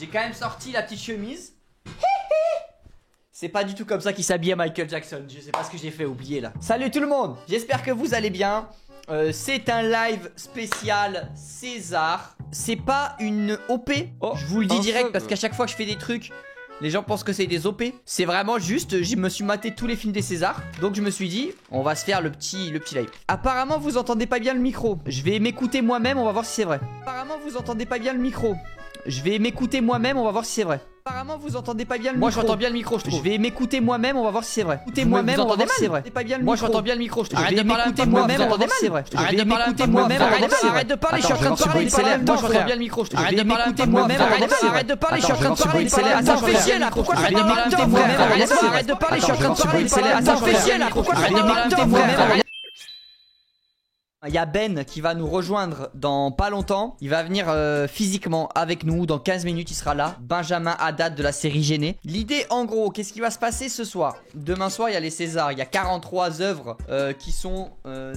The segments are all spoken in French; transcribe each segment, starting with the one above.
J'ai quand même sorti la petite chemise. C'est pas du tout comme ça qu'il s'habillait Michael Jackson. Je sais pas ce que j'ai fait oublier là. Salut tout le monde, j'espère que vous allez bien. C'est un live spécial César. C'est pas une OP. Je vous le dis direct parce qu'à chaque fois que je fais des trucs, les gens pensent que c'est des OP. C'est vraiment juste, je me suis maté tous les films des Césars. Donc je me suis dit, on va se faire le petit live. Apparemment vous entendez pas bien le micro. Je vais m'écouter moi-même, on va voir si c'est vrai. Apparemment vous entendez pas bien le micro. Je vais m'écouter moi-même, on va voir si c'est vrai. Apparemment vous entendez pas bien le micro. Moi j'entends bien le micro, je trouve. Je vais m'écouter moi-même, on va voir si c'est vrai. Écoutez moi-même, on va voir si c'est vrai. Moi j'entends bien le micro, je trouve. Je vais m'écouter moi-même, on va voir si c'est vrai. Arrête de m'écouter moi-même, arrête de parler, je suis en train de parler. Moi j'entends bien le micro, je trouve. Arrête de m'écouter moi-même, arrête de parler, je suis en train de parler. Attends, fais chier là, pourquoi tu m'écoutes moi-même? Arrête de parler, je suis en train de parler. Attends, fais chier là, pourquoi tu m'écoutes moi-même? Il y a Ben qui va nous rejoindre dans pas longtemps. Il va venir physiquement avec nous. Dans 15 minutes, il sera là. Benjamin Haddad de la série Gêné. L'idée, en gros, qu'est-ce qui va se passer ce soir? Demain soir, il y a les Césars. Il y a 43 œuvres qui sont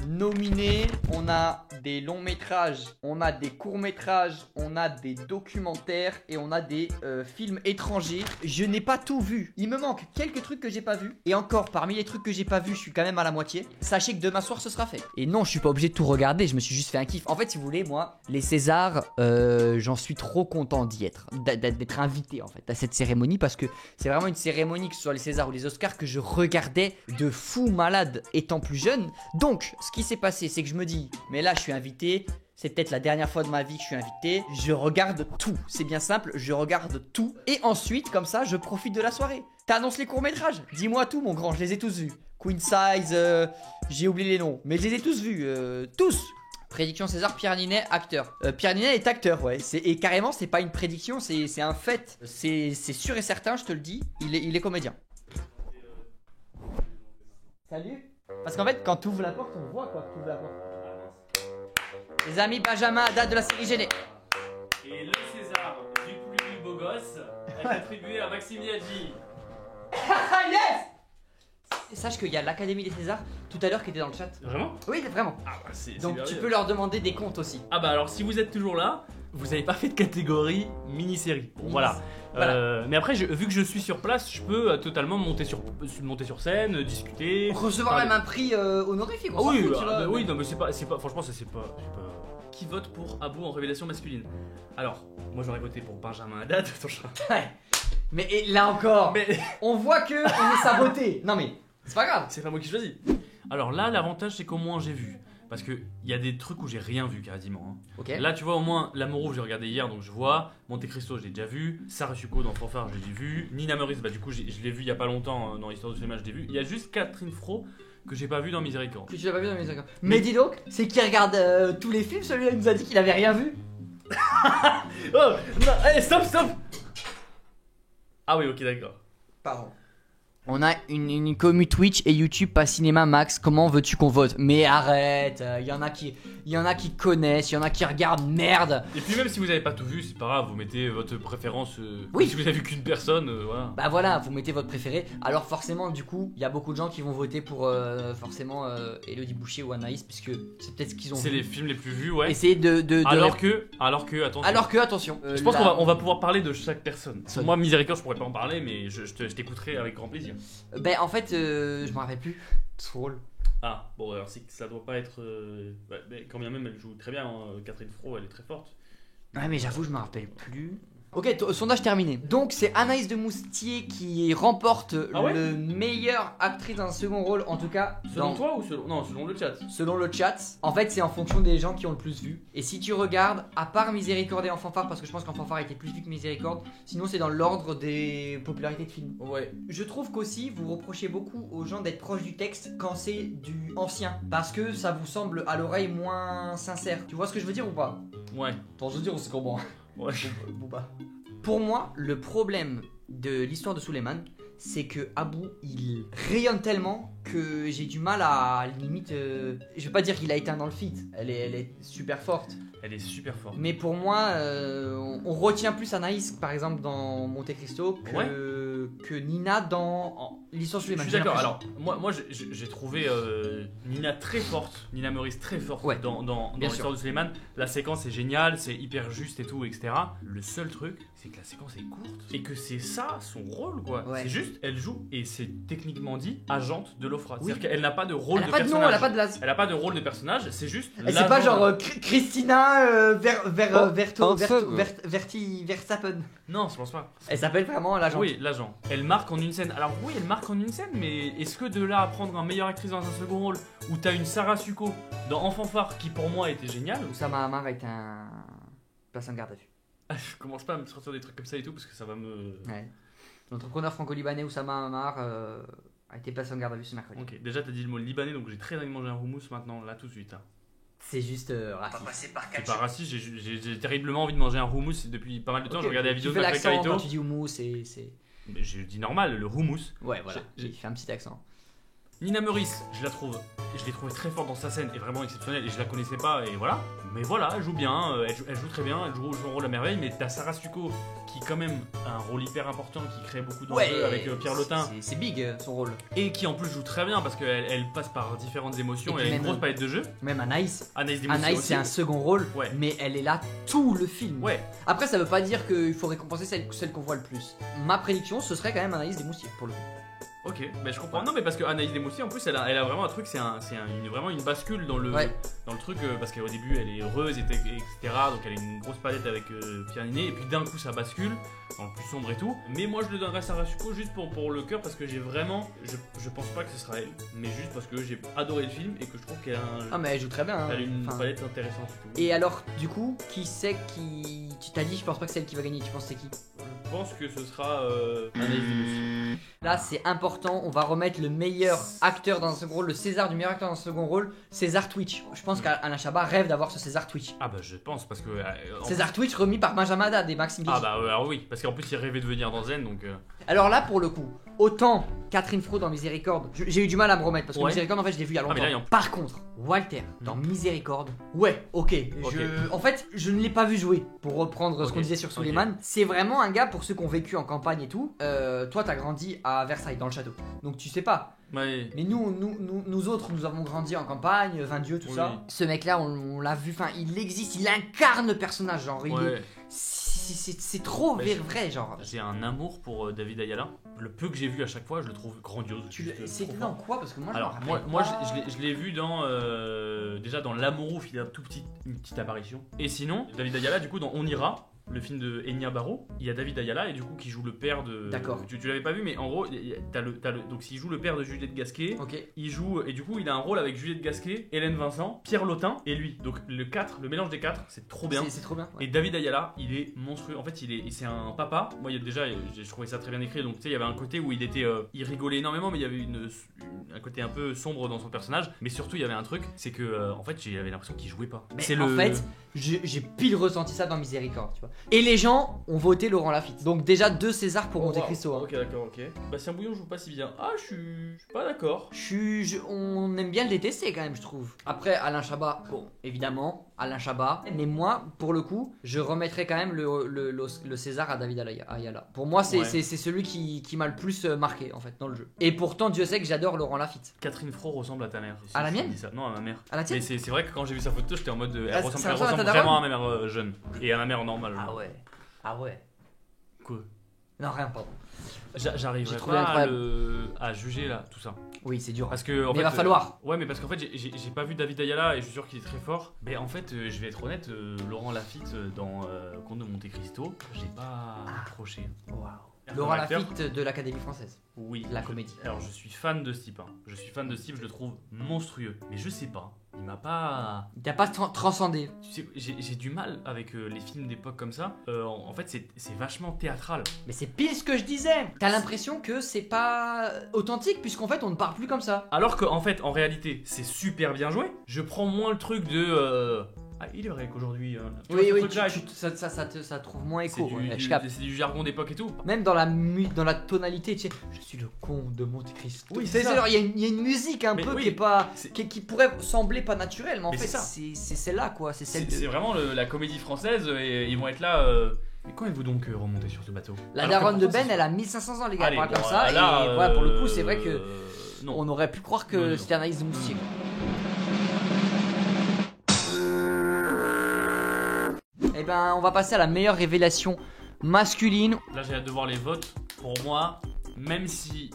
nominées. On a des longs métrages, on a des courts métrages, on a des documentaires et on a des films étrangers. Je n'ai pas tout vu. Il me manque quelques trucs que j'ai pas vus. Et encore, parmi les trucs que j'ai pas vus, je suis quand même à la moitié. Sachez que demain soir, ce sera fait. Et non, je suis pas obligé de tout regarder, je me suis juste fait un kiff. En fait, si vous voulez, moi, les Césars, j'en suis trop content d'y être, d'être invité en fait à cette cérémonie, parce que c'est vraiment une cérémonie, que ce soit les Césars ou les Oscars, que je regardais de fou malade étant plus jeune. Donc, ce qui s'est passé, c'est que je me dis, mais là, je suis invité. C'est peut-être la dernière fois de ma vie que je suis invité. Je regarde tout. C'est bien simple, je regarde tout. Et ensuite, comme ça, je profite de la soirée. T'annonces les courts-métrages? Dis-moi tout, mon grand, je les ai tous vus. Queen Size, j'ai oublié les noms, mais je les ai tous vus, tous. Prédiction César, Pierre Ninet, acteur. Pierre Ninet est acteur, ouais. Et carrément, c'est pas une prédiction, c'est un fait. C'est sûr et certain, je te le dis, il est comédien. Salut. Parce qu'en fait, quand tu ouvres la porte, on voit quoi, tu ouvres la porte. Les amis, Benjamin Haddad de la série Gêné. Et le César du plus beau gosse est attribué à Maxime Yadji. Yes! Sache qu'il y a l'Académie des Césars tout à l'heure qui était dans le chat. Vraiment? Oui, vraiment. Ah bah c'est Donc merveilleux. tu peux leur demander des comptes aussi. Ah bah alors si vous êtes toujours là, vous avez pas fait de catégorie mini-série. Bon voilà. Mais après, vu que je suis sur place, je peux totalement monter sur scène, discuter. Recevoir même un prix honorifique. Ah oui, oui, non mais c'est pas, franchement ça c'est pas. Qui vote pour Abou en révélation masculine? Alors, moi j'aurais voté pour Benjamin Haddad, ton chat. Ouais. Mais là encore, on voit que on est saboté. Non mais c'est pas grave. C'est pas moi qui choisis. Alors là, l'avantage c'est qu'au moins j'ai vu. Parce qu'il y a des trucs où j'ai rien vu quasiment. Hein. Okay. Là, tu vois, au moins, L'amour j'ai regardé hier, donc je vois. Monte Cristo, je l'ai déjà vu. Sarah Succo dans Fanfare, je l'ai vu. Nina Meurice, bah du coup, je l'ai vu il y a pas longtemps dans l'histoire du cinéma, je l'ai vu. Il y a juste Catherine Fro que j'ai pas vu dans Miséricorde. Que tu l'as pas vu dans Miséricorde. Mais dis donc, c'est qui regarde tous les films, celui-là il nous a dit qu'il avait rien vu. Oh non, allez, stop. Ah oui, ok, d'accord. Pardon. On a une commu Twitch et YouTube, pas cinéma Max. Comment veux-tu qu'on vote? Mais arrête, il y en a qui connaissent, il y en a qui regardent, merde. Et puis même si vous avez pas tout vu, c'est pas grave, vous mettez votre préférence. Oui. Si vous avez vu qu'une personne, voilà. Bah voilà, vous mettez votre préféré. Alors forcément, du coup, il y a beaucoup de gens qui vont voter pour forcément Elodie Boucher ou Anaïs, puisque c'est peut-être ce qu'ils ont vu. C'est les films les plus vus, ouais. Essayez Alors que, attention. Je pense qu'on va pouvoir parler de chaque personne. Moi, Miséricorde, je pourrais pas en parler, mais je t'écouterai avec grand plaisir. Ben en fait, je me rappelle plus. Troll. Ah, bon, alors c'est que ça doit pas être. Mais quand bien même, elle joue très bien, hein. Catherine Fro, elle est très forte. Ouais, mais j'avoue, je me rappelle plus. Ok, sondage terminé. Donc c'est Anaïs de Moustier qui remporte le meilleure actrice dans un second rôle, en tout cas. Selon toi ou selon. Non, selon le chat. Selon le chat. En fait, c'est en fonction des gens qui ont le plus vu. Et si tu regardes, à part Miséricorde et en Fanfare, parce que je pense qu'en Fanfare était plus vu que Miséricorde, sinon c'est dans l'ordre des popularités de films. Ouais. Je trouve qu'aussi, vous reprochez beaucoup aux gens d'être proches du texte quand c'est du ancien. Parce que ça vous semble à l'oreille moins sincère. Tu vois ce que je veux dire ou pas? Ouais. Attends, je veux dire, on sait comment. Ouais. Pour moi, le problème de l'histoire de Suleiman, c'est que Abou, il rayonne tellement que j'ai du mal à limite. Je veux pas dire qu'il a éteint dans le feat. Elle est super forte. Elle est super forte. Mais pour moi, on retient plus Anaïs, par exemple, dans Monte Cristo que Nina dans l'histoire de Je Suleiman. suis d'accord. Alors, moi j'ai trouvé Nina très forte, Nina Meurice très forte Ouais, dans l'histoire de Suleiman. La séquence est géniale, c'est hyper juste et tout, etc. Le seul truc, c'est que la séquence est courte et que c'est ça son rôle, quoi. Ouais. C'est juste, elle joue et c'est techniquement dit agente de l'Ofra. Oui. C'est-à-dire qu'elle n'a pas de rôle elle a de pas de nom, personnage. elle a pas de la. Elle a pas de rôle de personnage, c'est juste. Et c'est pas l'agent. genre Christina Verstappen. Non, je pense pas. Elle s'appelle vraiment l'agent. Oui, l'agent. Elle marque en une scène. Alors oui, elle marque en une scène, mais est-ce que de là à prendre un meilleure actrice dans un second rôle où t'as une Sarah Succo dans Enfant Phare qui pour moi était géniale. Oussama Hamar est un place en garde à vue. Je commence pas à me sortir des trucs comme ça et tout parce que ça va me. Ouais. L'entrepreneur franco-libanais Oussama Hamar a été placé en garde à vue ce mercredi. Ok, déjà t'as dit le mot libanais donc j'ai très envie de manger un houmous maintenant, là tout de suite. Hein. C'est juste raciste. C'est pas raciste, j'ai terriblement envie de manger un houmous depuis pas mal de temps. J'ai regardé la vidéo tu de fais Macri l'accent Carito. quand tu dis houmous, c'est. Mais je dis normal, le houmous. Ouais, voilà. J'ai- Il fait un petit accent. Nina Meurice, je l'ai trouvée très forte dans sa scène et vraiment exceptionnelle et je la connaissais pas et voilà. Mais voilà, elle joue bien, elle joue très bien, elle joue son rôle à merveille. Mais t'as Sarah Succo qui quand même a un rôle hyper important, qui crée beaucoup d'enjeux avec Pierre Lotin C'est big son rôle. et qui en plus joue très bien parce qu'elle passe par différentes émotions, Et elle puis a une même- grosse palette de jeux. Même Anaïs. Anaïs Desmoustiers Anaïs aussi. c'est un second rôle, Ouais. mais elle est là tout le film. Ouais, Après ça veut pas dire qu'il faut récompenser celle qu'on voit le plus. Ma prédiction ce serait quand même Anaïs Desmoustiers pour le coup. ok, mais je comprends. Non, mais parce que Anaïs Desmoustiers en plus elle a vraiment un truc, vraiment une bascule dans le truc parce qu'au début elle est heureuse, etc. Donc elle a une grosse palette avec Pierre Ninet et puis d'un coup ça bascule dans le plus sombre et tout. Mais moi je le donnerais à Sarah Succo juste pour le cœur parce que j'ai vraiment. Je pense pas que ce sera elle, mais juste parce que j'ai adoré le film et que je trouve qu'elle a, Ah mais elle joue très bien. Hein. elle a une Enfin, palette intéressante et tout. Et alors du coup, qui c'est qui. Tu t'as dit je pense pas que c'est elle qui va gagner, tu penses c'est qui? Je pense que ce sera Anaïs Desmoustiers. Là c'est important, on va remettre le meilleur acteur dans un second rôle, le César du meilleur acteur dans un second rôle, César Twitch. Je pense qu'Alain Chabat rêve d'avoir ce César Twitch. Ah bah je pense parce que. César Twitch remis par Benjamin Haddad et Maxime Guy. Ah bah alors oui, parce qu'en plus il rêvait de venir dans Zen donc. Alors là pour le coup, autant Catherine Fro dans Miséricorde, j'ai eu du mal à me remettre parce que Ouais. Miséricorde en fait je l'ai vu il y a Ah, longtemps. mais là, il y Par contre, Walter dans Miséricorde, ouais, ok. En fait, je ne l'ai pas vu jouer pour reprendre ce Ok. qu'on disait sur Suleiman. C'est vraiment un gars pour ceux qui ont vécu en campagne et tout. Toi, t'as grandi à Versailles dans le château, donc tu sais pas. Ouais. Mais nous autres, nous avons grandi en campagne, Vindieu, tout Oui. ça. Ce mec-là, on l'a vu, enfin, il existe, il incarne le personnage, genre, il est- Ouais. c'est trop Mais vrai, genre. J'ai un amour pour David Ayala. Le peu que j'ai vu à chaque fois, je le trouve grandiose. C'était dans quoi? Parce que moi, je Alors, me moi, rappelle moi pas. je l'ai vu dans. Déjà dans L'Amourouf, il a une petite apparition. Et sinon, David Ayala, du coup, dans On Ira, le film de Enya Barro, il y a David Ayala, et du coup, qui joue le père de. D'accord. Tu l'avais pas vu, mais en gros, donc s'il joue le père de Juliette Gasquet. Ok. Il joue, et du coup, il a un rôle avec Juliette Gasquet, Hélène Vincent, Pierre Lotin et lui. Donc, le mélange des quatre, c'est trop bien. C'est trop bien. ouais. Et David Ayala, il est monstrueux. En fait, c'est un papa. Moi, il y a déjà, je trouvais ça très bien écrit. Donc, tu sais, il y avait un côté où il rigolait énormément, mais il y avait un côté un peu sombre dans son personnage. Mais surtout, il y avait un truc, c'est que, en fait, j'avais l'impression qu'il jouait pas. Mais en fait, j'ai pile ressenti ça dans Miséricorde, tu vois. Et les gens ont voté Laurent Lafitte. Donc déjà 2 Césars pour Monte Cristo. Hein. Ok, d'accord, ok. Bastien Bouillon joue pas si bien. Ah, je suis pas d'accord. On aime bien le détester quand même, je trouve. Après, Alain Chabat, bon, évidemment, Alain Chabat. Mais moi, pour le coup, je remettrais quand même le César à David Ayala. Pour moi, c'est Ouais. celui qui m'a le plus marqué, en fait, dans le jeu. Et pourtant, Dieu sait que j'adore Laurent Lafitte. Catherine Fro ressemble à ta mère. À la Je te mienne dis ça. Non, à ma mère. À la tienne? Mais c'est vrai que quand j'ai vu sa photo, j'étais en mode. Ah, Elle ça ressemble à ressemble ta vraiment daronne à ma mère jeune. Et à ma mère normale. Ah ouais. Ah ouais. Quoi? Non, rien, pardon. J'arriverai J'ai trouvé pas incroyable. à juger là, tout ça. Oui, c'est dur. Parce que, en Mais fait, il va falloir. Ouais, mais parce qu'en fait, j'ai pas vu David Ayala et je suis sûr qu'il est très fort. Mais en fait, je vais être honnête, Laurent Lafitte dans Comte de Monte Cristo, j'ai pas accroché. Waouh. Comme Laurent acteur, Lafitte de l'Académie française. Oui. La comédie. Alors, je suis fan de ce type. Hein. Je suis fan de ce type, je le trouve monstrueux. Mais je sais pas, il m'a pas. Il t'a pas transcendé. Tu sais, j'ai du mal avec les films d'époque comme ça. En fait, c'est vachement théâtral. Mais c'est pile ce que je disais. T'as l'impression que c'est pas authentique puisqu'en fait on ne parle plus comme ça. Alors qu'en fait, en réalité, c'est super bien joué. Je prends moins le truc de. Ah, il est vrai qu'aujourd'hui. Tu vois, Oui, ce oui, truc-là, ça trouve moins c'est écho. ouais, je capte. c'est du jargon d'époque et tout. Même dans la tonalité, tu sais, je suis le comte de Monte Cristo. Oui, c'est ça. genre, il y a une musique un Mais peu oui, qui est pas, c'est- qui pourrait sembler pas naturelle, mais en Mais fait c'est ça. c'est celle-là quoi, c'est celle C'est de. vraiment la comédie française et ils vont être là. Mais quand êtes-vous donc remonté sur ce bateau? La daronne de Ben, elle a 1500 ans, les gars. Allez, Elle parle bon, comme ça. là, et voilà, pour le coup, c'est vrai que non. on aurait pu croire que Non. c'était Anaïs Moustier. Et ben, on va passer à la meilleure révélation masculine. Là, j'ai hâte de voir les votes. Pour moi, même si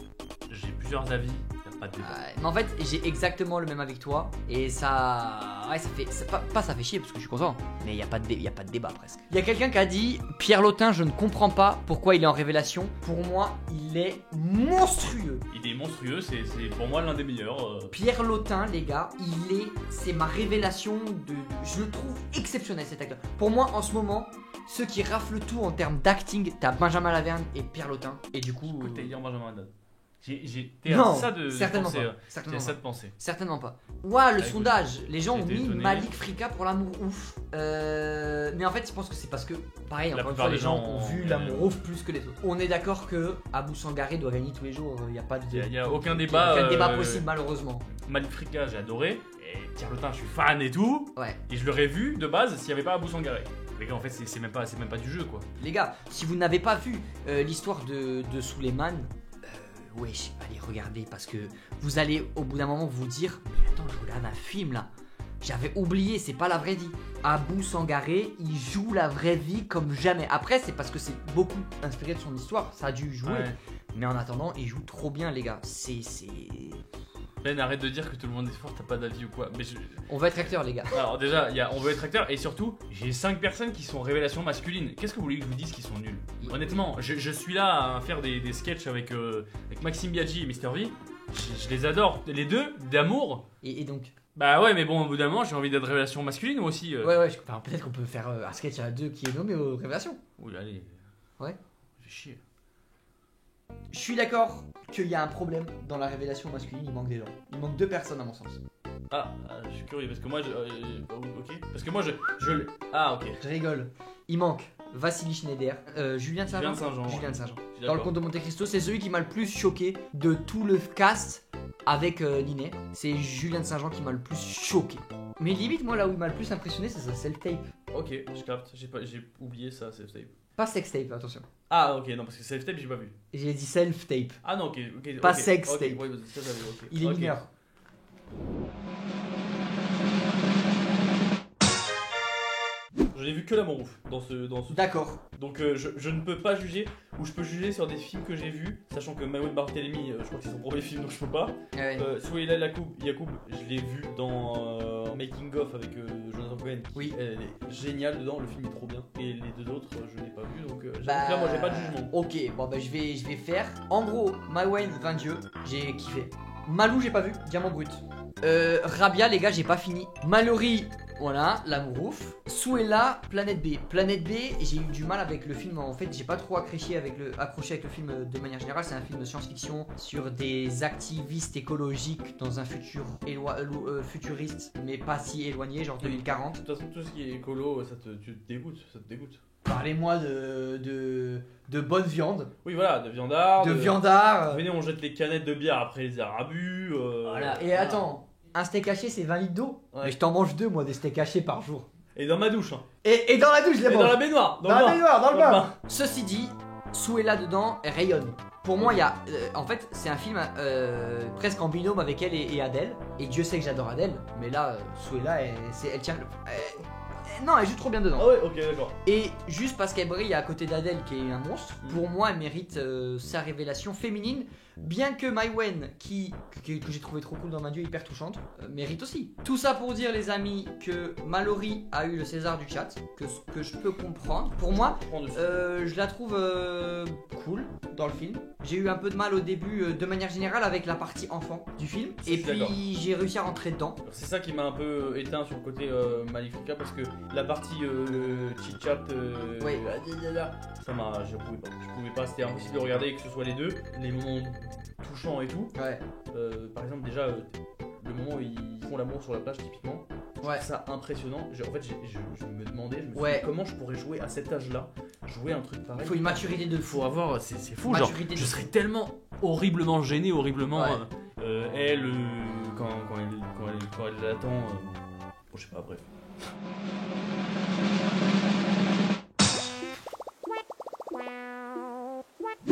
j'ai plusieurs avis, il n'y a pas de débat. Mais en fait, j'ai exactement le même avec toi. Et ça. Ouais, ça fait. Ça fait chier parce que je suis content. Mais il n'y a pas de débat presque. Il y a quelqu'un qui a dit Pierre Lotin, je ne comprends pas pourquoi il est en révélation. Pour moi, il est monstrueux. Il est monstrueux, c'est pour moi l'un des meilleurs. Pierre Lotin, les gars, c'est ma révélation de. Je le trouve exceptionnel cet acteur. Pour moi, en ce moment, ceux qui raflent tout en termes d'acting, t'as Benjamin Laverne et Pierre Lotin. Et du coup. T'as dit Benjamin Haddad. J'étais Non, à ça de certainement penser. pas. Certainement J'ai ça pas. de penser. Certainement pas. Ouah, le Ah, écoute, sondage. Les gens ont j'étais mis étonné. Malik Frika pour l'amour ouf. Mais en fait, je pense que c'est parce que, pareil, La encore une plupart fois, les des gens gens ont vu ont- l'amour ouf plus que les autres. On est d'accord que Abou Sangaré doit gagner tous les jours. Il n'y a pas de. Il y a aucun Il y débat. a aucun débat possible, malheureusement. Malik Frika, j'ai adoré. Et Pierre Lotin, je suis fan et tout. Ouais. Et je l'aurais vu de base s'il n'y avait pas Abou Sangaré. Les gars, en fait, c'est même pas du jeu quoi. Les gars, si vous n'avez pas vu l'histoire de Souleymane, wesh, allez regarder parce que vous allez au bout d'un moment vous dire mais attends, je regarde un film là. J'avais oublié, c'est pas la vraie vie. Abou Sangaré, il joue la vraie vie comme jamais. Après, c'est parce que c'est beaucoup inspiré de son histoire, ça a dû jouer. Ouais. Mais en attendant, il joue trop bien, les gars. C'est. Ben, arrête de dire que tout le monde est fort, t'as pas d'avis ou quoi. Mais On va être acteur, les gars. Alors déjà, on veut être acteur et surtout, j'ai 5 personnes qui sont révélations masculines. Qu'est-ce que vous voulez que je vous dise qui sont nuls? Honnêtement, je suis là à faire des sketchs avec Maxime Biaggi et Mister V. Je les adore, les deux, d'amour. Et donc. Bah ouais, mais bon, au bout d'un moment, j'ai envie d'être révélation masculine moi aussi. Ouais, enfin, peut-être qu'on peut faire un sketch à deux qui est nommé aux révélations. Oui, allez. Ouais. Fais chier. Je suis d'accord qu'il y a un problème dans la révélation masculine, il manque des gens. Il manque 2 personnes à mon sens. Je suis curieux parce que moi, ok. Parce que moi, ah, ok. Je rigole. Il manque Vassili Schneider, Julien Saint-Jean. Julien Saint-Jean. Je suis Dans le d'accord. Comte de Monte Cristo, c'est celui qui m'a le plus choqué de tout le cast avec Ninet. C'est Julien Saint-Jean qui m'a le plus choqué. Mais limite, moi, là où il m'a le plus impressionné, c'est sa self-tape. Ok, je capte. J'ai oublié ça, self-tape. Pas sex-tape, attention. Ah, ok, non, parce que self-tape, j'ai pas vu. J'ai dit self-tape. Ah non, ok. Pas ok, sex-tape. ok, ouais, ça, j'avais, ok. Il est Ok. mineur. Je n'ai vu que l'amour ouf dans ce. D'accord. Donc je ne peux pas juger, ou je peux juger sur des films que j'ai vus, sachant que Maïwen Barthélémy, je crois que c'est son premier film donc je peux pas. Ouais. Souhaila Yacoub, je l'ai vu dans Making of avec Jonathan Cohen. Oui. Elle est géniale dedans, le film est trop bien. Et les deux autres, je n'ai pas vu donc Bah, là, moi j'ai pas de jugement. Ok, bon bah je vais faire. En gros, Maïwen, 20 dieux, j'ai kiffé. Malou, j'ai pas vu, Diamant Brut. Rabia, les gars, j'ai pas fini. Mallory, voilà, l'amour ouf. Souela, Planète B. Planète B, j'ai eu du mal avec le film. En fait, j'ai pas trop accroché avec le film de manière générale. C'est un film de science-fiction sur des activistes écologiques dans un futur futuriste, mais pas si éloigné, genre 2040. De toute façon, tout ce qui est écolo, ça te dégoûte. Parlez-moi de bonne viande, Oui, voilà, de viandard. de viandard. Venez, on jette les canettes de bière après les arabus. Voilà. Et attends, un steak haché c'est 20 litres d'eau. Ouais. Mais je t'en mange 2 moi des steaks hachés par jour. Et dans ma douche, hein. Et dans la douche je les Et mange. dans la baignoire. Dans la baignoire, dans le Dans le bain. Ceci dit, Souela dedans elle rayonne. Pour moi, il y a. En fait, c'est un film presque en binôme avec elle et Adèle. Et Dieu sait que j'adore Adèle. Mais là, Souela, elle tient. Non, elle joue trop bien dedans. Ah ouais, ok, d'accord. Et juste parce qu'elle brille à côté d'Adèle, qui est un monstre, pour moi, elle mérite sa révélation féminine. Bien que Maïwen, que j'ai trouvé trop cool dans Ma Dieu, hyper touchante, mérite aussi. Tout ça pour dire, les amis, que Mallory a eu le César du chat, que je peux comprendre. Pour moi, je la trouve cool dans le film. J'ai eu un peu de mal au début, de manière générale, avec la partie enfant du film. Et D'accord. puis, j'ai réussi à rentrer dedans. C'est ça qui m'a un peu éteint sur le côté Malifika parce que la partie chit-chat, Oui. ça m'a. Je pouvais pas, c'était impossible de regarder que ce soit les deux. Les moments touchants et tout. Ouais. Par exemple, déjà, le moment où ils font l'amour sur la plage, typiquement. Ouais. C'est ça impressionnant. En fait, je me demandais, je me suis Ouais. dit, comment je pourrais jouer à cet âge-là, jouer un truc pareil. Il faut une maturité de fou. Faut avoir, c'est fou, genre, Maturité je de serais tellement horriblement gêné, horriblement. Ouais. Elle, quand elle l'attend, bon, je sais pas, bref.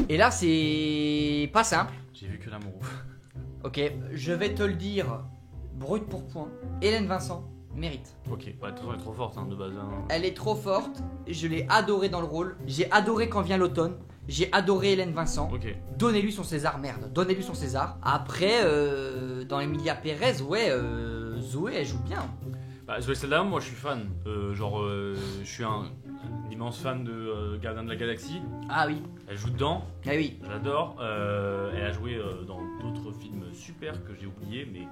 Et là, c'est pas simple. J'ai vu que l'amour. Ok, je vais te le dire brut pour point. Hélène Vincent mérite. Ok, ouais, de toute façon, elle est trop forte de base. Elle est trop forte, je l'ai adorée dans le rôle. J'ai adoré Quand vient l'automne. J'ai adoré Hélène Vincent. Ok. Donnez-lui son César, merde. Donnez-lui son César. Après, dans Emilia Pérez, ouais, Zoé, elle joue bien. Bah, Zoé Saldana, moi je suis fan. Je suis un immense fan de Gardien de la Galaxie. Ah oui, Elle joue dedans, ah oui. j'adore. Elle a joué dans d'autres films super que j'ai oubliés, mais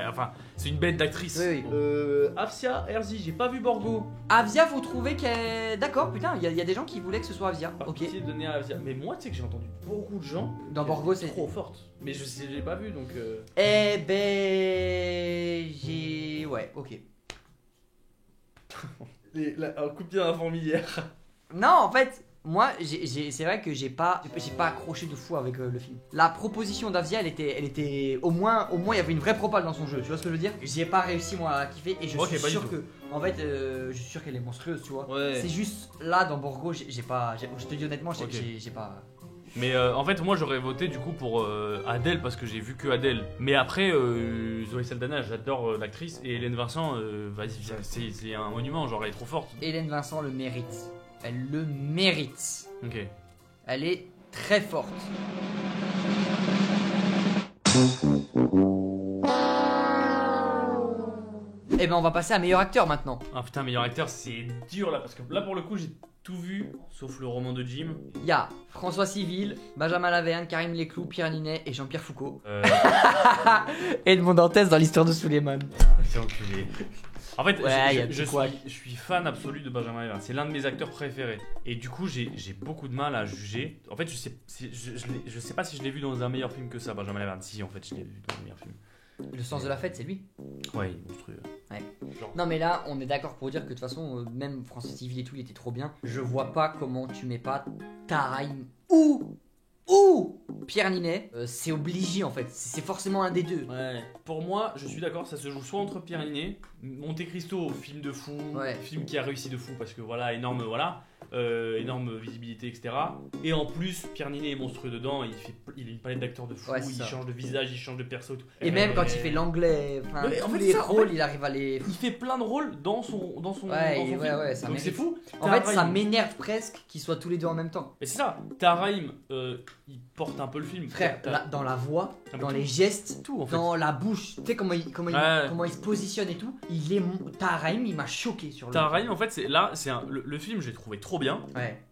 enfin, c'est une bête d'actrice. Oui, oui. Afsia, Herzi, j'ai pas vu Borgo. Avia, vous trouvez qu'elle... D'accord, putain, il y a des gens qui voulaient que ce soit Avia. Ok. Essayez de donner à Afsia. Mais moi, tu sais que j'ai entendu beaucoup de gens. Dans Borgo, c'est... trop forte. Mais je sais, j'ai pas vu donc. Eh ben... J'ai... Ouais, ok. Un coup de pied dans la fourmilière. Non, en fait, moi, c'est vrai que j'ai pas accroché de fou avec le film. La proposition d'Avia, elle était au moins il y avait une vraie propale dans son jeu. Tu vois ce que je veux dire? J'ai pas réussi moi à kiffer et je suis sûr que, en fait, je suis sûr qu'elle est monstrueuse, tu vois. Ouais. C'est juste là dans Borgo, je te dis honnêtement, j'ai pas. Mais en fait, moi j'aurais voté du coup pour Adèle parce que j'ai vu que Adèle. Mais après, Zoé Saldana, j'adore l'actrice. Et Hélène Vincent, vas-y, c'est un monument, genre elle est trop forte. Hélène Vincent le mérite. Elle le mérite. Ok. Elle est très forte. Et ben on va passer à meilleur acteur maintenant. Ah putain, meilleur acteur, c'est dur là parce que là pour le coup, j'ai tout vu sauf le roman de Jim. Il y a François Civil, Benjamin Laverne, Karim Leclou, Pierre Ninet et Jean-Pierre Foucault. Edmond Dantès dans l'histoire de Suleiman. C'est enculé. En fait, Ouais, je suis fan absolu de Benjamin Laverne. C'est l'un de mes acteurs préférés. Et du coup, j'ai beaucoup de mal à juger. En fait, je sais pas si je l'ai vu dans un meilleur film que ça, Benjamin Laverne. Si, en fait, je l'ai vu dans un meilleur film. Le sens de la fête, c'est lui. Ouais, il est monstrueux. Ouais. Genre. Non, mais là, on est d'accord pour dire que de toute façon, même François Civil et tout, il était trop bien. Je vois pas comment tu mets pas Taraïm ou Pierre Ninet. C'est obligé en fait. C'est forcément un des deux. Ouais. Pour moi, je suis d'accord, ça se joue soit entre Pierre Ninet, Monte Cristo, film de fou, Ouais. film qui a réussi de fou parce que voilà, énorme visibilité, etc. Et en plus, Pierre Ninet est monstrueux dedans, il a une palette d'acteurs de fou, Ouais, c'est il ça. change de visage, il change de perso. Tout. Et même quand il fait l'anglais, enfin, Ouais, en tous fait, les ça, en rôles, fait, il arrive à les. Il fait plein de rôles dans son Ouais, dans son ouais, film. ouais, ça Donc mérite. c'est fou. En fait, ça Taharaim- m'énerve presque qu'ils soient tous les deux en même temps. Mais c'est ça, Taharaim, il porte un peu le film. Frère, dans la voix, Ah, mais dans tout. les gestes, Tout en fait. dans la bouche, tu sais comment il se positionne et tout. Taharaim, il m'a choqué sur le. Taharaim, en fait, le film, j'ai trouvé trop bien. Ouais.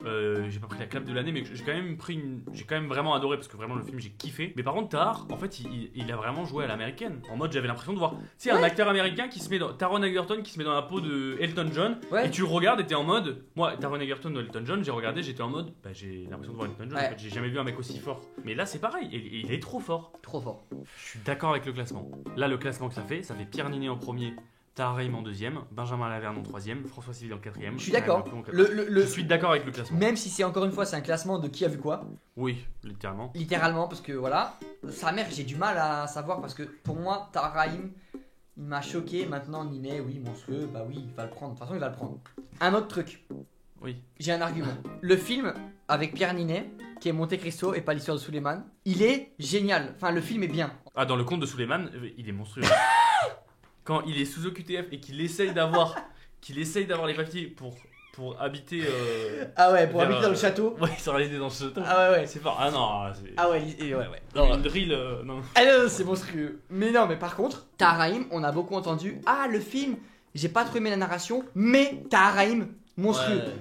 J'ai pas pris la clap de l'année, mais j'ai quand même vraiment adoré parce que vraiment le film j'ai kiffé. Mais par contre, Tahar, en fait, il a vraiment joué à l'américaine. En mode, j'avais l'impression de voir, tu sais, un acteur américain qui se met dans Taron Egerton qui se met dans la peau de Elton John. Ouais. Et tu le regardes et t'es en mode, moi, Taron Egerton ou Elton John, j'ai regardé, j'étais en mode, bah j'ai l'impression de voir Elton John. Ouais. En fait, j'ai jamais vu un mec aussi fort. Mais là, c'est pareil, il est trop fort. Trop fort. Je suis d'accord avec le classement. Là, le classement que ça fait Pierre Ninet en premier. Taharaim en deuxième, Benjamin Laverne en troisième, François Civil en quatrième. Je suis d'accord. Je suis d'accord avec le classement. Même si c'est encore une fois, c'est un classement de qui a vu quoi. Oui, littéralement. Littéralement, parce que voilà. Sa mère, j'ai du mal à savoir parce que pour moi, Taharaim, il m'a choqué. Maintenant, Ninet, oui, monstrueux, bah oui, il va le prendre. De toute façon, il va le prendre. Un autre truc. Oui. J'ai un argument. Le film avec Pierre Ninet, qui est Monte Cristo et pas l'histoire de Suleiman, il est génial. Enfin, le film est bien. Ah, dans le conte de Suleiman, il est monstrueux. Quand il est sous OQTF et qu'il essaye d'avoir les papiers pour habiter. Ah ouais, pour vers, habiter dans le château. Ouais, sans réalité dans le château. Ah ouais, ouais. C'est fort. Ah non, c'est. Ah ouais, ouais. Non, une drill, non. Ah non, c'est monstrueux. Mais non, mais par contre, Taharaim, on a beaucoup entendu. Ah, le film, j'ai pas trop aimé la narration, mais Taharaim, monstrueux. Ouais.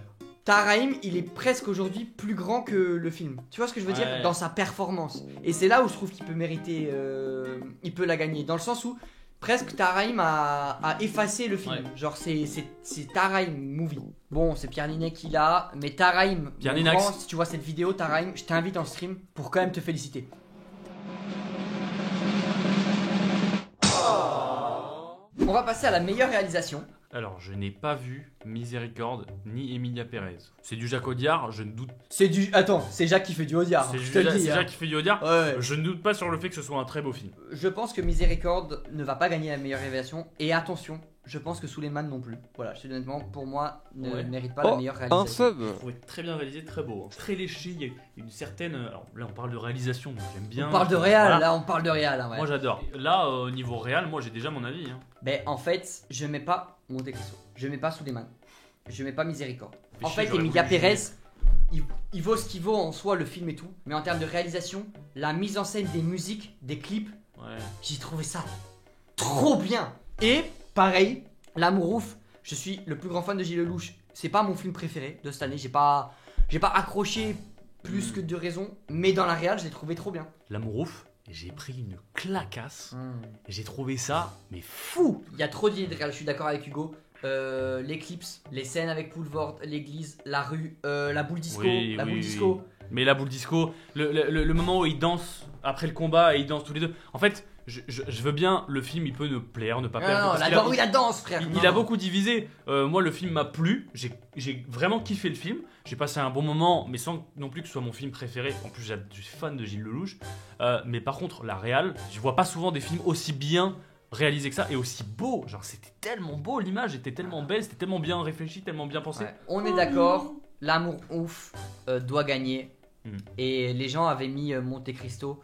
Taharaim, il est presque aujourd'hui plus grand que le film. Tu vois ce que je veux dire? Ouais. Dans sa performance. Et c'est là où je trouve qu'il peut mériter. Il peut la gagner. Dans le sens où presque Taharaim a effacé le film. Ouais. Genre, c'est Taharaim movie. Bon, c'est Pierre Ninet qui l'a. Mais Taharaim, Pierre mon Ninax. grand, si tu vois cette vidéo, Taharaim, je t'invite en stream pour quand même te féliciter. On va passer à la meilleure réalisation. Alors, je n'ai pas vu Miséricorde ni Emilia Pérez. C'est du Jacques Audiard, je ne doute. C'est du. Attends, c'est Jacques qui fait du Audiard. C'est je te le dis. Jacques qui fait du Audiard. Ouais. Je ne doute pas sur le fait que ce soit un très beau film. Je pense que Miséricorde ne va pas gagner la meilleure révélation. Et attention, Je pense que Suleiman non plus. Voilà, je te dis honnêtement, pour moi, ne Ouais. mérite pas la meilleure réalisation. Je trouvais très bien réalisé, très beau. Très léché, il y a une certaine. Alors là, on parle de réalisation, donc j'aime bien. On parle de réal, Voilà. là on parle de réal. Hein, ouais. Moi j'adore. Là, au niveau réal, moi j'ai déjà mon avis. Hein. Ben en fait, je mets pas Monte Cristo, je mets pas Suleiman, je mets pas Miséricorde. Fais En chier, fait, j'aurais Emilia voulu Pérez, il vaut ce qu'il vaut en soi le film et tout, mais en termes de réalisation, la mise en scène des musiques, des clips, Ouais. j'ai trouvé ça trop bien. Et pareil, L'amour ouf, je suis le plus grand fan de Gilles Lelouch. C'est pas mon film préféré de cette année, j'ai pas accroché plus que de raisons, mais dans la réal, je l'ai trouvé trop bien. L'amour ouf, j'ai pris une clacasse. Mm. J'ai trouvé ça, mais fou. Il y a trop d'idées de réal, je suis d'accord avec Hugo. L'éclipse, les scènes avec Poulvord, l'église, la rue, la boule disco, Oui, boule oui. disco. Mais la boule disco, le moment où ils dansent après le combat et ils dansent tous les deux. En fait, je veux bien, le film il peut ne plaire, ne pas plaire. Non, parce qu'il a- oui, la danse, frère. Il, Non, il a non. beaucoup divisé. Moi, le film m'a plu. J'ai vraiment kiffé le film. J'ai passé un bon moment, mais sans non plus que ce soit mon film préféré. En plus, je suis fan de Gilles Lelouch. Mais par contre, la réal, je vois pas souvent des films aussi bien réalisés que ça et aussi beaux. Genre, c'était tellement beau, l'image était tellement belle, c'était tellement bien réfléchi, tellement bien pensé. Ouais. On est d'accord, l'amour ouf doit gagner. Mm. Et les gens avaient mis Monte Cristo.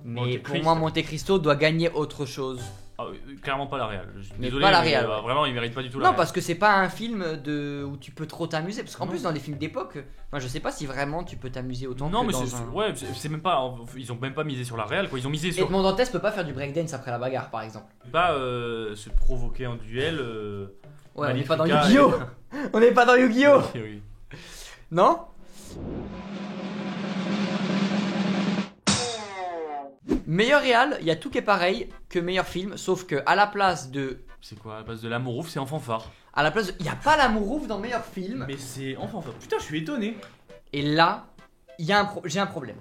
Mais Monte pour Cristo. moi, Monte Cristo doit gagner autre chose. Ah, clairement pas la réal. Je suis Mais désolé, pas la réal, ouais. Vraiment, il mérite pas du tout la Non, réal. parce que c'est pas un film où tu peux trop t'amuser. Parce qu'en Non. plus, dans les films d'époque, moi je sais pas si vraiment tu peux t'amuser autant Non, que mais dans c'est un... ouais, c'est même pas. Ils ont même pas misé sur la réal, quoi. Ils ont misé sur Edmond Dantès peut pas faire du breakdance après la bagarre, par exemple. pas se provoquer en duel. Ouais, on n'est pas dans Magnifica Yu-Gi-Oh! On n'est pas dans Yu-Gi-Oh! Oui, oui. Non? Meilleur réal, il y a tout qui est pareil que meilleur film, sauf que à la place de. C'est quoi, à la base de l'amour ouf, c'est en fanfare. À la place de. Il n'y a pas l'amour ouf dans meilleur film. Mais c'est en fanfare. Putain, je suis étonné. Et là, j'ai un problème.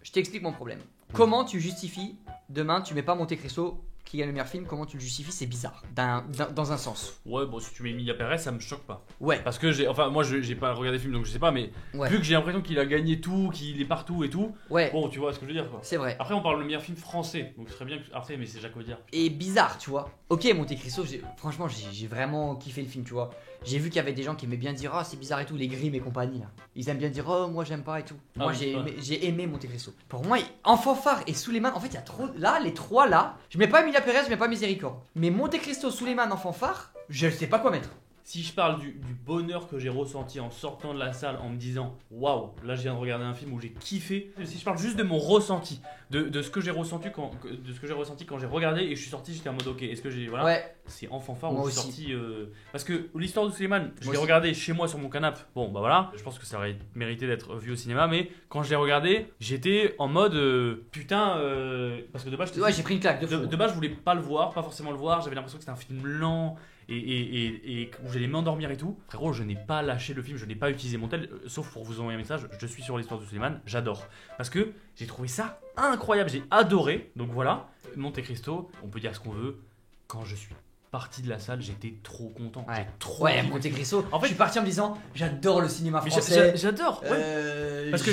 Je t'explique mon problème. Comment tu justifies demain, tu mets pas Monte Cristo qui gagne le meilleur film, comment tu le justifies? C'est bizarre, dans un sens. Ouais, bon, si tu mets Emilia Pérez, ça me choque pas. Ouais, Parce que moi, j'ai pas regardé le film, donc je sais pas, mais ouais, vu que j'ai l'impression qu'il a gagné tout, qu'il est partout et tout, ouais, bon, tu vois ce que je veux dire, quoi. c'est vrai. Après, on parle le meilleur film français, donc ce serait bien que. Après, mais c'est Jacques Audiard. Et bizarre, tu vois. Ok, Monte Cristo, franchement, j'ai vraiment kiffé le film, tu vois. J'ai vu qu'il y avait des gens qui aimaient bien dire, oh, c'est bizarre et tout, les Grimm et compagnie, là. Ils aiment bien dire, oh, moi j'aime pas et tout. Ah Moi, oui, j'ai aimé Monte Cristo. Pour moi, en fanfare et Suleiman, en fait, il y a trop. Là, les trois là, je mets pas Emilia Pérez, je mets pas Miséricorde. Mais Monte Cristo, Suleiman en fanfare, je sais pas quoi mettre. Si je parle du bonheur que j'ai ressenti en sortant de la salle en me disant waouh, là je viens de regarder un film où j'ai kiffé. Si je parle juste de mon ressenti, de ce que j'ai ressenti quand j'ai regardé et je suis sorti, j'étais en mode ok, est-ce que j'ai voilà, Ouais, c'est en fanfare Moi où je suis aussi. sorti parce que l'histoire de Suleiman, je Moi l'ai aussi. regardé chez moi sur mon canapé. Bon bah voilà, je pense que ça aurait mérité d'être vu au cinéma, mais quand je l'ai regardé, j'étais en mode putain parce que de base ouais, j'ai pris une claque de fou. de base, je voulais pas le voir, pas forcément le voir. J'avais l'impression que c'était un film lent et où j'allais m'endormir et tout. Frérot, je n'ai pas lâché le film, je n'ai pas utilisé mon tel, sauf pour vous envoyer un message. Je suis sur l'histoire de Suleiman, j'adore. Parce que j'ai trouvé ça incroyable, j'ai adoré. Donc voilà, Monte Cristo, on peut dire ce qu'on veut. Quand je suis parti de la salle, j'étais trop content. Ouais. J'ai trop Ouais, kiffé. Monte Cristo. En fait- je suis parti en me disant, j'adore le cinéma Mais français. j'adore, ouais. Parce que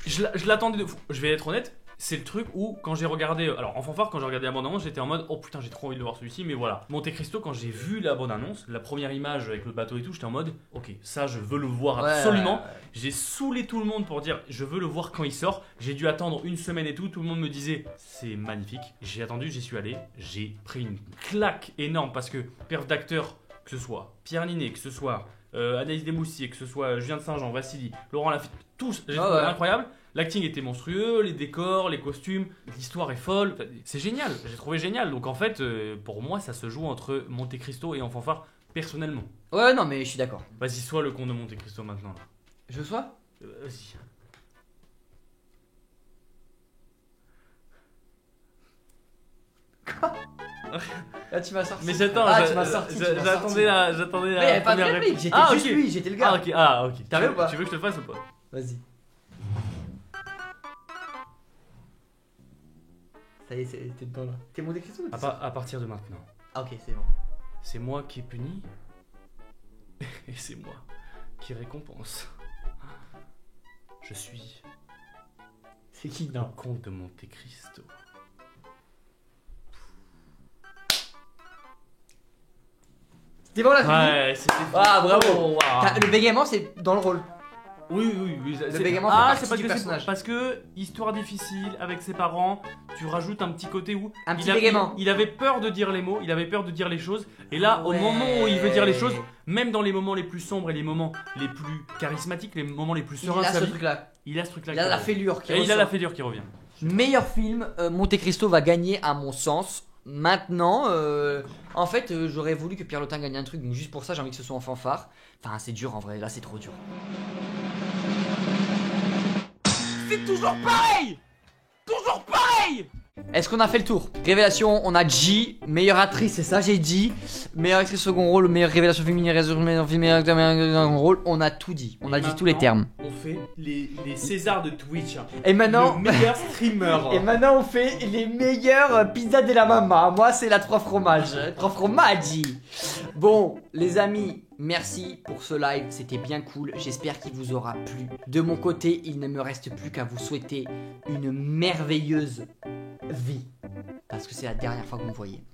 je l'attendais de fou. Je vais être honnête, c'est le truc où quand j'ai regardé, alors en fanfare quand j'ai regardé la bande-annonce, j'étais en mode oh putain j'ai trop envie de voir celui-ci, mais voilà. Monte Cristo, quand j'ai vu la bande-annonce, la première image avec le bateau et tout, j'étais en mode ok, ça je veux le voir Ouais, absolument. ouais, ouais. J'ai saoulé tout le monde pour dire je veux le voir quand il sort. J'ai dû attendre une semaine et tout le monde me disait c'est magnifique. J'ai attendu, j'y suis allé, j'ai pris une claque énorme parce que perf d'acteurs, que ce soit Pierre Ninet, que ce soit Anaïs Desmoustiers, que ce soit Julien de Saint-Jean, Vassili, Laurent Lafitte, tous, j'ai trouvé ouais. incroyable. L'acting était monstrueux, les décors, les costumes, l'histoire est folle. Enfin, c'est génial, j'ai trouvé génial. Donc en fait, pour moi, ça se joue entre Monte Cristo et En Fanfare, personnellement. Ouais, non, mais je suis d'accord. Vas-y, sois le con de Monte Cristo maintenant. Là. Je sois Vas-y. Là, tu m'as sorti. Mais j'attends, Ah, tu m'as sorti. tu m'as j'attendais sorti. la Mais il avait pas de première réplique, réponse. j'étais Ah, juste ok. lui, j'étais le gars. Ah ok. T'avais ou pas Tu veux que je te le fasse ou pas? Vas-y. Ça y est, t'es dedans là. T'es Monte Cristo ou t'es sorti À partir de maintenant, Ah, ok, c'est bon. c'est moi qui est puni et c'est moi qui récompense. Je suis C'est qui le comte de Monte Cristo. T'es bon là, Fifi Ouais, c'était. Ah, bravo. Oh, wow. Le bégaiement, c'est dans le rôle. Oui. Le bégaiement fait Ah, partie c'est parce du que personnage. parce que histoire difficile avec ses parents, tu rajoutes un petit côté où Un petit bégaiement. il avait peur de dire les mots, il avait peur de dire les choses, et là, au Ouais. moment où il veut dire les choses, même dans les moments les plus sombres et les moments les plus charismatiques, les moments les plus Il sereins de a sa ce vie, truc-là. il a ce truc-là. Il a qui la revient. fêlure qui Et il a ressort. la fêlure qui revient. Meilleur film, Monte Cristo va gagner à mon sens. Maintenant, en fait, j'aurais voulu que Pierre Lotin gagne un truc, donc juste pour ça, j'ai envie que ce soit en fanfare. Enfin, c'est dur en vrai, là c'est trop dur. C'est toujours pareil. Toujours pareil. Est-ce qu'on a fait le tour? Révélation, on a G, meilleure actrice, c'est ça j'ai dit. Meilleure actrice second rôle, meilleure révélation féminine, meilleur film, meilleur acteur, meilleur second rôle. On a tout dit, on a dit tous les termes. On fait les Césars de Twitch. Et maintenant, Le meilleur streamer. et maintenant on fait les meilleures pizzas de la mama. Moi c'est la 3 fromages. 3 fromages. Bon les amis, merci pour ce live, c'était bien cool. J'espère qu'il vous aura plu. De mon côté, il ne me reste plus qu'à vous souhaiter une merveilleuse vie. Parce que c'est la dernière fois que vous me voyez.